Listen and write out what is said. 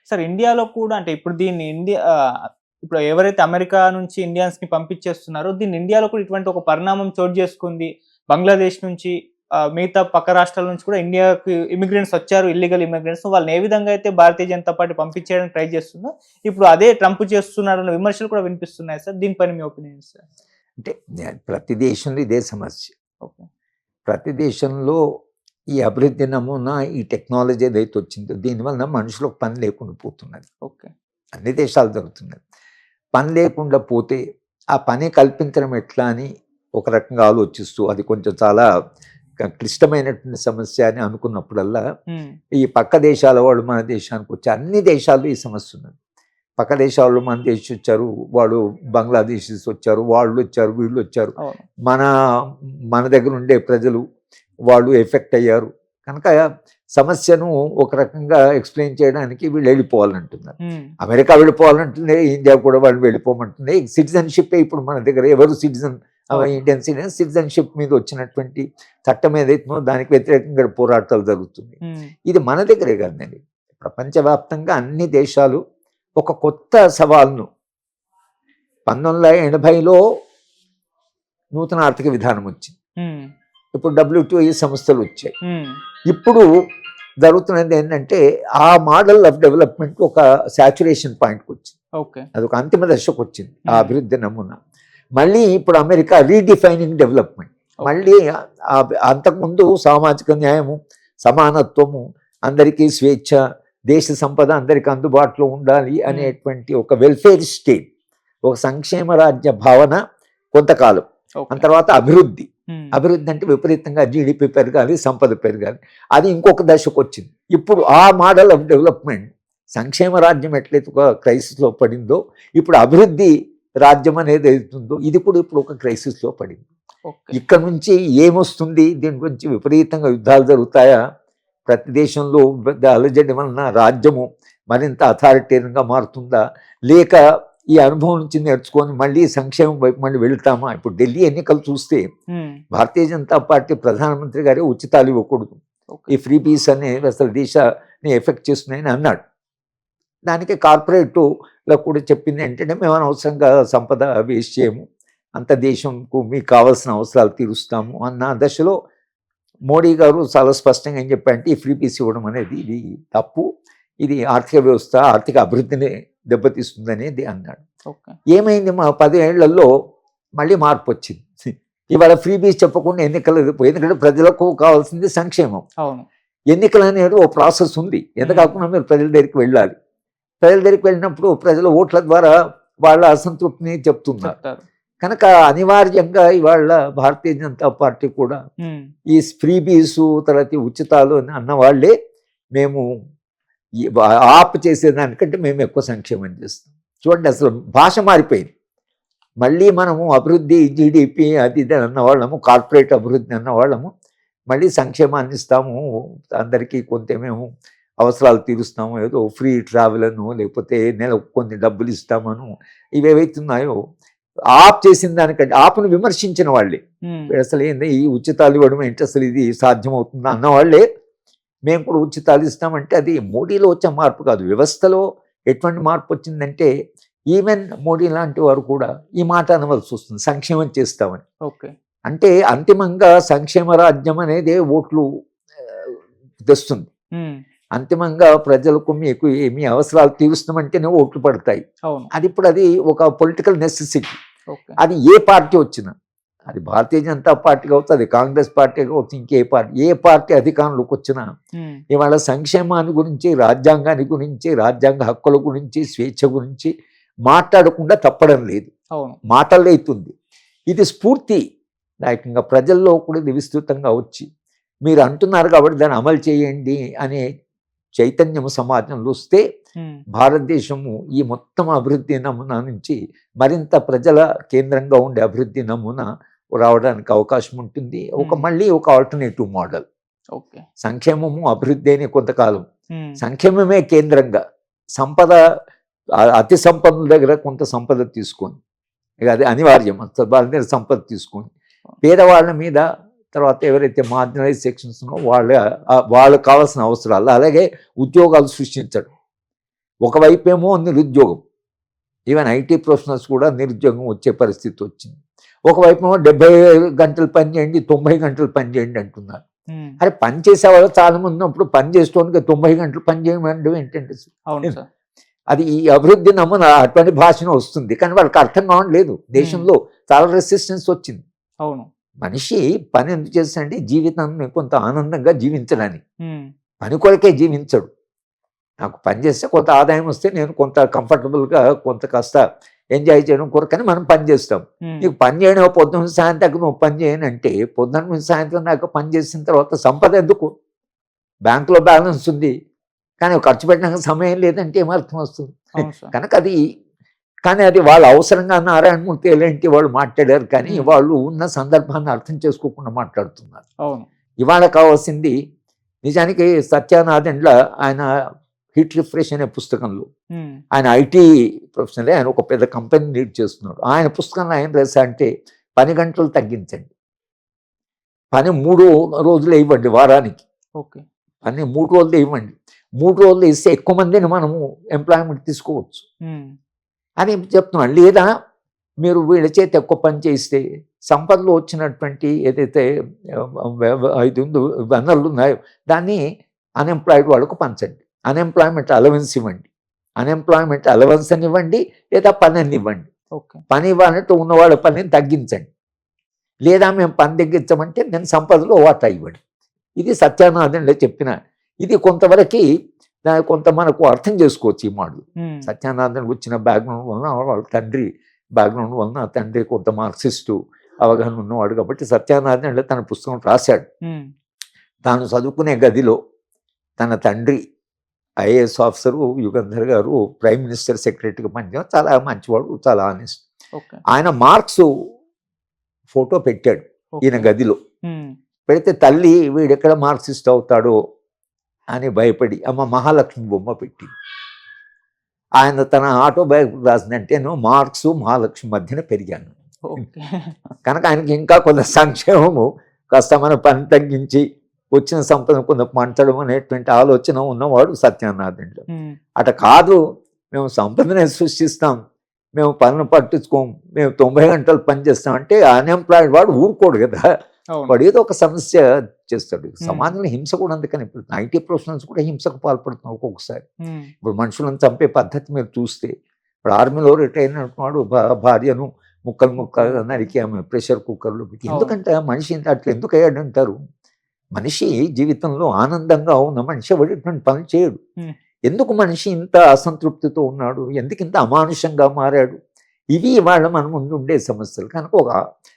Sir ఇండియాలో కూడా అంటే ఇప్పుడు దీన్ని ఇప్పుడు ఎవరైతే అమెరికా నుంచి ఇండియన్స్‌ని పంపించేస్తున్నారో దీన్ని ఇండియాలో కూడా ఇటువంటి ఒక పరిణామం చోటు చేసుకుంది. బంగ్లాదేశ్ నుంచి మిగతా పక్క రాష్ట్రాల నుంచి కూడా ఇండియాకి ఇమిగ్రెంట్స్ వచ్చారు. Illegal immigrants. వాళ్ళని ఏ విధంగా అయితే భారతీయ జనతా పార్టీ పంపించేయడానికి ట్రై చేస్తుందో, ఇప్పుడు అదే ట్రంప్ చేస్తున్నారన్న విమర్శలు కూడా వినిపిస్తున్నాయి సార్. దీనిపైన మీ ఒపీనియన్ సార్? అంటే ప్రతి దేశంలో ఇదే సమస్య. ఓకే. ప్రతి దేశంలో ఈ అభివృద్ధి నమూనా, ఈ టెక్నాలజీ ఏదైతే వచ్చిందో దీనివల్ల మనుషులకు పని లేకుండా పోతున్నది. ఓకే. అన్ని దేశాలు జరుగుతున్నది. పని లేకుండా పోతే ఆ పని కల్పించడం ఎట్లా అని ఒక రకంగా ఆలోచిస్తూ, అది కొంచెం చాలా క్లిష్టమైనటువంటి సమస్య అని అనుకున్నప్పుడల్లా ఈ పక్క దేశాల వాళ్ళు మన దేశానికి వచ్చి, అన్ని దేశాల్లో ఈ సమస్య ఉన్నది. పక్క దేశాల్లో మన దేశం వచ్చారు, వాళ్ళు బంగ్లాదేశీస్ వచ్చారు, వాళ్ళు వచ్చారు, వీళ్ళు వచ్చారు, మన దగ్గర ఉండే ప్రజలు వాళ్ళు ఎఫెక్ట్ అయ్యారు. కనుక సమస్యను ఒక రకంగా ఎక్స్ప్లెయిన్ చేయడానికి వీళ్ళు వెళ్ళిపోవాలంటున్నారు. అమెరికా వెళ్ళిపోవాలంటుంది, ఇండియా కూడా వాళ్ళు వెళ్ళిపోమంటుంది. సిటిజన్షిప్ ఇప్పుడు మన దగ్గర ఎవరు సిటిజన్, ఇండియన్ సిటిజన్షిప్ మీద వచ్చినటువంటి చట్టం ఏదైతుందో దానికి వ్యతిరేకంగా పోరాటాలు జరుగుతుంది. ఇది మన దగ్గరే కాదండి, ప్రపంచవ్యాప్తంగా అన్ని దేశాలు ఒక కొత్త సవాల్ను 1980లో నూతన ఆర్థిక విధానం వచ్చింది. ఇప్పుడు WTO సంస్థలు వచ్చాయి. ఇప్పుడు జరుగుతున్నది ఏంటంటే ఆ మోడల్ ఆఫ్ డెవలప్మెంట్ ఒక సాచురేషన్ పాయింట్కి వచ్చింది. అదొక అంతిమ దశకు వచ్చింది ఆ అభివృద్ధి నమూనా. మళ్ళీ ఇప్పుడు అమెరికా రీడిఫైనింగ్ డెవలప్మెంట్. మళ్ళీ అంతకుముందు సామాజిక న్యాయము, సమానత్వము, అందరికీ స్వేచ్ఛ, దేశ సంపద అందరికీ అందుబాటులో ఉండాలి అనేటువంటి ఒక వెల్ఫేర్ స్టేట్, ఒక సంక్షేమ రాజ్య భావన కొంతకాలం. ఆ తర్వాత అభివృద్ధి అంటే విపరీతంగా GDP పెరగాలి, సంపద పెరగాలి. అది ఇంకొక దశకు వచ్చింది. ఇప్పుడు ఆ మోడల్ ఆఫ్ డెవలప్మెంట్, సంక్షేమ రాజ్యం ఎట్లయితే ఒక క్రైసిస్లో పడిందో, ఇప్పుడు అభివృద్ధి రాజ్యం అనేది అవుతుందో ఇది కూడా ఇప్పుడు ఒక క్రైసిస్లో పడింది. ఇక్కడ నుంచి ఏమొస్తుంది, దీని గురించి విపరీతంగా యుద్ధాలు జరుగుతాయా, ప్రతి దేశంలో అలజడి వలన రాజ్యము మరింత అథారిటేరియన్గా మారుతుందా, లేక ఈ అనుభవం నుంచి నేర్చుకొని మళ్ళీ సంక్షేమం వైపు మళ్ళీ వెళ్తామా? ఇప్పుడు ఢిల్లీ ఎన్నికలు చూస్తే భారతీయ జనతా పార్టీ ప్రధానమంత్రి గారే ఉచితాలు ఇవ్వకూడదు, ఈ ఫ్రీ పీస్ అనే అసలు దేశాన్ని ఎఫెక్ట్ చేస్తున్నాయని అన్నాడు. దానికి కార్పొరేట్లో కూడా చెప్పింది ఏంటంటే, మేము అనవసరంగా సంపద వేస్ట్ చేయము, అంత దేశంకు మీకు కావాల్సిన అవసరాలు తీరుస్తాము అన్న దశలో మోడీ గారు చాలా స్పష్టంగా ఏం చెప్పారంటే, ఈ ఫ్రీ పీస్ ఇవ్వడం అనేది ఇది తప్పు, ఇది ఆర్థిక వ్యవస్థ, ఆర్థిక అభివృద్ధిని దెబ్బతీస్తుంది అనేది అన్నాడు. ఏమైంది, మా 10 ఏళ్లలో మళ్ళీ మార్పు వచ్చింది. ఇవాళ ఫ్రీ పీస్ చెప్పకుండా ఎన్నికలు, ఎందుకంటే ప్రజలకు కావాల్సింది సంక్షేమం. ఎన్నికలు అనేది ఓ ప్రాసెస్ ఉంది, ఎంత కాకుండా మీరు ప్రజల దగ్గరికి వెళ్ళాలి. ప్రజల దగ్గరికి వెళ్ళినప్పుడు ప్రజల ఓట్ల ద్వారా వాళ్ళ అసంతృప్తిని చెప్తున్నారు. కనుక అనివార్యంగా ఇవాళ భారతీయ జనతా పార్టీ కూడా ఈ ఫ్రీ బీసు, తర్వాత ఉచితాలు అన్న వాళ్ళే మేము ఆప్ చేసేదానికంటే మేము ఎక్కువ సంక్షేమం చేస్తాం. చూడండి, అసలు భాష మారిపోయింది. మళ్ళీ మనము అభివృద్ధి, GDP అది ఇది అన్నవాళ్ళము, కార్పొరేట్ అభివృద్ధి అన్నవాళ్ళము, మళ్ళీ సంక్షేమాన్ని ఇస్తాము, అందరికీ కొంత మేము అవసరాలు తీరుస్తాము, ఏదో ఫ్రీ ట్రావెల్ అను, లేకపోతే నెలకు కొన్ని డబ్బులు ఇస్తామను, ఇవేవైతున్నాయో ఆప్ చేసిన దానికంటే ఆప్ను విమర్శించిన వాళ్ళే, అసలు ఏంది ఈ ఉచితాలు ఇవ్వడం ఏంటి, అసలు ఇది సాధ్యమవుతుందా అన్నవాళ్లే మేము కూడా ఉచితాలు ఇస్తామంటే అది మోడీలో వచ్చే మార్పు కాదు, వ్యవస్థలో ఎటువంటి మార్పు వచ్చిందంటే ఈవెన్ మోడీ లాంటి వారు కూడా ఈ మాట అనవలసి వస్తుంది, సంక్షేమం చేస్తామని. అంటే అంతిమంగా సంక్షేమ రాజ్యం అనేది ఓట్లు తెస్తుంది. అంతిమంగా ప్రజలకు మీకు మీ అవసరాలు తీరుస్తామంటేనే ఓట్లు పడతాయి. అది ఒక పొలిటికల్ నెసెసిటీ. అది ఏ పార్టీ వచ్చినా, అది భారతీయ జనతా పార్టీ కావచ్చు, అది కాంగ్రెస్ పార్టీ కావచ్చు, ఏ పార్టీ అధికారంలోకి వచ్చినా ఇవాళ సంక్షేమాన్ని గురించి, రాజ్యాంగాన్ని గురించి, రాజ్యాంగ హక్కుల గురించి, స్వేచ్ఛ గురించి మాట్లాడకుండా తప్పడం లేదు, మాటల్లో అవుతుంది. ఇది స్ఫూర్తి దాయకంగా ప్రజల్లో కూడా ఇది విస్తృతంగా వచ్చి, మీరు అంటున్నారు కాబట్టి దాన్ని అమలు చేయండి అనే చైతన్యం సమాజంలో వస్తే భారతదేశము ఈ మొత్తం అభివృద్ధి నమూనా నుంచి మరింత ప్రజల కేంద్రంగా ఉండే అభివృద్ధి నమూనా రావడానికి అవకాశం ఉంటుంది. మళ్ళీ ఒక ఆల్టర్నేటివ్ మోడల్, సంక్షేమము అభివృద్ధి అనే కొంతకాలం సంక్షేమమే కేంద్రంగా, సంపద అతి సంపన్నుల దగ్గర కొంత సంపద తీసుకొని, అది అనివార్యం, సంపద తీసుకొని పేదవాళ్ళ మీద, తర్వాత ఎవరైతే మార్జినలైజ్ సెక్షన్స్ ఉన్నారో వాళ్ళకు కావాల్సిన అవసరాలు, అలాగే ఉద్యోగాలు సృష్టించడం. ఒకవైపేమో నిరుద్యోగం, ఈవెన్ ఐటీ ప్రొఫెషనల్స్ కూడా నిరుద్యోగం వచ్చే పరిస్థితి వచ్చింది. ఒకవైపేమో 70 గంటలు పని చేయండి, 90 గంటలు పని చేయండి అంటున్నారు. అరే పని చేసేవాళ్ళు చాలా మంది ఉన్నప్పుడు పని చేసేవానికి 90 గంటలు పని చేయడం ఏంటంటే అది ఈ అభివృద్ధి నమ్మన అటువంటి భాషను వస్తుంది, కానీ వాళ్ళకి అర్థం కావట్లేదు. దేశంలో చాలా రెసిస్టెన్స్ వచ్చింది. అవును, మనిషి పని ఎందుకు చేస్తాడంటే జీవితాన్ని కొంత ఆనందంగా జీవించడానికి, పని కొరకే జీవించడు. నాకు పని చేస్తే కొంత ఆదాయం వస్తే నేను కొంత కంఫర్టబుల్గా కొంత కాస్త ఎంజాయ్ చేయడం కొరకని మనం పని చేస్తాం. నీకు పని చేయడం పొద్దున్న సాయంత్రం నువ్వు పని చేయనంటే పొద్దున్న నుంచి సాయంత్రం దాకా పని చేసిన తర్వాత సంపద ఎందుకు? బ్యాంకులో బ్యాలెన్స్ ఉంది కానీ ఖర్చు పెట్టడానికి సమయం లేదంటే ఏమర్థం వస్తుంది? కనుక అది కానీ అది వాళ్ళ అవసరంగా నారాయణమూర్తి ఎలాంటి వాళ్ళు మాట్లాడారు, కానీ వాళ్ళు ఉన్న సందర్భాన్ని అర్థం చేసుకోకుండా మాట్లాడుతున్నారు. ఇవాళ కావాల్సింది నిజానికి సత్యానాథెండ్ల ఆయన హిట్ రిఫ్రెష్ అనే పుస్తకంలో, ఆయన ఐటీ ప్రొఫెషనల్, ఆయన ఒక పెద్ద కంపెనీ లీడ్ చేస్తున్నాడు. ఆయన పుస్తకంలో ఆయన రాసా అంటే పని గంటలు తగ్గించండి, పని 3 రోజులు ఇవ్వండి వారానికి, పని 3 రోజులు ఇవ్వండి, 3 రోజులు ఇస్తే ఎక్కువ మందిని మనము ఎంప్లాయ్మెంట్ తీసుకోవచ్చు అని చెప్తున్నాడు. లేదా మీరు వీళ్ళ చేతి ఎక్కువ పని చేస్తే సంపదలో వచ్చినటువంటి ఏదైతే 5 వనరులు ఉన్నాయో దాన్ని అన్ఎంప్లాయిడ్ వాళ్ళకు పంచండి, అన్ఎంప్లాయ్మెంట్ అలవెన్స్ ఇవ్వండి, అన్ఎంప్లాయ్మెంట్ అలవెన్స్ అని ఇవ్వండి, లేదా పని అని ఇవ్వండి. పని ఇవ్వాలంటే ఉన్నవాళ్ళ పనిని తగ్గించండి, లేదా మేము పని తగ్గించమంటే నేను సంపదలో వాటా ఇవ్వండి. ఇది సత్యానాథెండ్ల చెప్పిన, ఇది కొంతవరకు కొంత మనకు అర్థం చేసుకోవచ్చు ఈ మాటలు. సత్యానాథెండ్ల వచ్చిన బ్యాక్గ్రౌండ్ వలన, వాళ్ళ తండ్రి బ్యాక్గ్రౌండ్ వలన, తండ్రి కొంత మార్క్సిస్టు అవగాహన ఉన్నవాడు కాబట్టి సత్యానాథెండ్ల తన పుస్తకం రాశాడు. తాను చదువుకునే గదిలో తన తండ్రి ఐఏఎస్ ఆఫీసరు యుగంధర్ గారు ప్రైమ్ మినిస్టర్ సెక్రటరీగా పనిచేయడం, చాలా మంచివాడు, చాలా ఆనెస్ట్. ఆయన మార్క్స్ ఫోటో పెట్టాడు ఈయన గదిలో. పెడితే తల్లి వీడెక్కడ మార్క్సిస్ట్ అవుతాడో అని భయపడి అమ్మ మహాలక్ష్మి బొమ్మ పెట్టి, ఆయన తన ఆటోబయోగ్రఫీ రాసిందంటే నేను మార్క్స్ మహాలక్ష్మి మధ్యన పెరిగాను కనుక ఆయనకి ఇంకా కొంత సంక్షేమము, కాస్త మన పని తగ్గించి వచ్చిన సంపదను కొంత పంచడం అనేటువంటి ఆలోచన ఉన్నవాడు సత్యానాథెండ్ల. అట కాదు, మేము సంపదనే సృష్టిస్తాం, మేము పనులు పట్టించుకోం, మేము 90 గంటలు పని చేస్తాం అంటే అన్ఎంప్లాయిడ్ వాడు ఊరుకోడు కదా, వాడు ఏదో ఒక సమస్య చేస్తాడు. సమాజంలో హింస కూడా, అందుకని ఇప్పుడు ఐటీ ప్రొఫెషనల్స్ కూడా హింసకు పాల్పడుతున్నాం ఒక్కొక్కసారి. ఇప్పుడు మనుషులను చంపే పద్ధతి మీరు చూస్తే, ఇప్పుడు ఆర్మీలో రిటైర్ అయినటువంటి భార్యను ముక్కలు నరికి ఆమె ప్రెషర్ కుక్కర్లో పెట్టి, ఎందుకంటే మనిషి అట్లా ఎందుకు అయ్యాడంటారు? మనిషి జీవితంలో ఆనందంగా ఉన్న మనిషి వాడేటువంటి పనులు చేయడు. ఎందుకు మనిషి ఇంత అసంతృప్తితో ఉన్నాడు, ఎందుకు ఇంత అమానుషంగా మారాడు? ఇవి ఇవాళ మన ముందు ఉండే సమస్యలు. కనుక ఒక